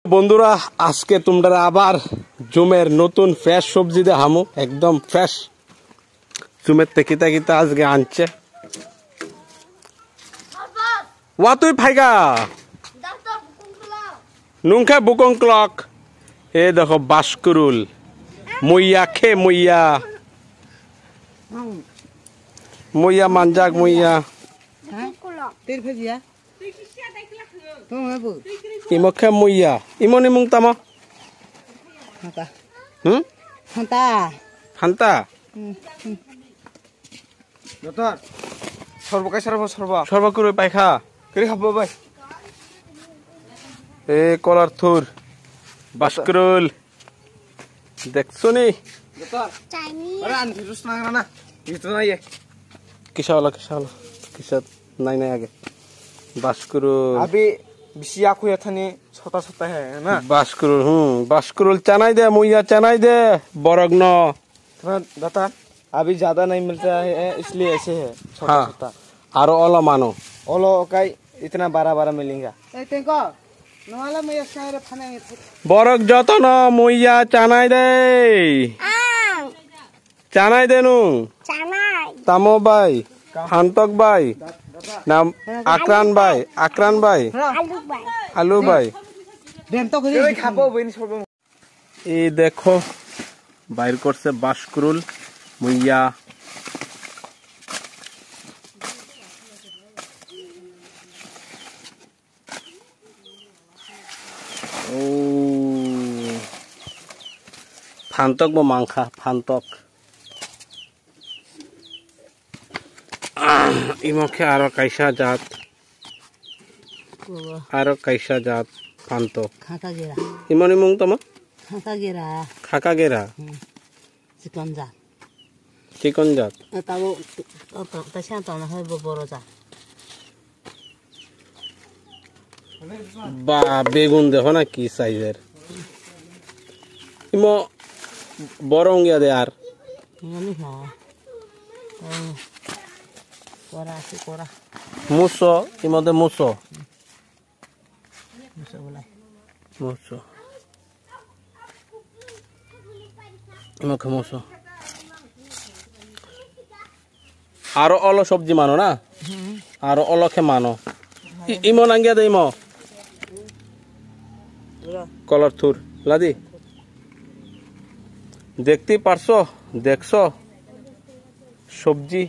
বন্ধুরা আজকে তোমরা আবার জুমের নতুন ফ্রেশ সবজি দেখামু একদম ফ্রেশ জুমের থেকে কিতা আজকে আনছে ওয়া তুই ফাইগা নুনখা বুকং ক্লক এ দেখো বাসকরুল মুইয়া খে মুইয়া মুইয়া মানজাক মুইয়া ইমো খে মুইয়া ইমনি মুং তামা হান্তা হান্তা ডক্টর সর্বকাই সর্ব করে পাইখা করে খাবো ভাই এ কলার থুর বাসকরুল দেখছো নি ডক্টর আরে আন ভিরুস না না ভিতর নাই কিসা নাই নাই আগে বাসকরুল अभी बिसिया को यथानी छोटा छोटा है ना বাসকরুল বাসকরুল চানাই দে মুইয়া চানাই দে বরগ্ন दाता अभी ज्यादा नहीं मिलता है इसलिए ऐसे है छोटा हाँ। छोटा आरो ओला मानो ओलो का इतना बड़ा बड़ा मिलेगा এই তেঙ্কো নওয়ালা মই সারে ফানে বরক যতন মুইয়া চানাই দে চানাই দেনু তামো ভাই হান্তক ভাই নাম আকরান ভাই আলু ভাই দেন তো কই খাবো বইনি সর্ব এই দেখো বাইর করছে বাসকরুল মুইয়া ও ফান্তক বা মাংখা ফান্তক ইমকে আরো কাইসা জাত ফান্তক খাকা গেরা ইমনি মুং তমা খাকা গেরা চিকন জাত তাও তা শান্ত না হয় বড় যা বা বেগুন দেখো না কি সাইজের ইমো বরং ইয়া দে আর আমি না করা আছে করা মুসো ইমদে মুসো বলাই মুসো ইমকে মুসো আরো অল সবজি মানো না আরো অলখে মানো ইমো নাঙ্গিয়া দে ইমো কলার থুর লাদি দেখতে পারছো দেখছো সবজি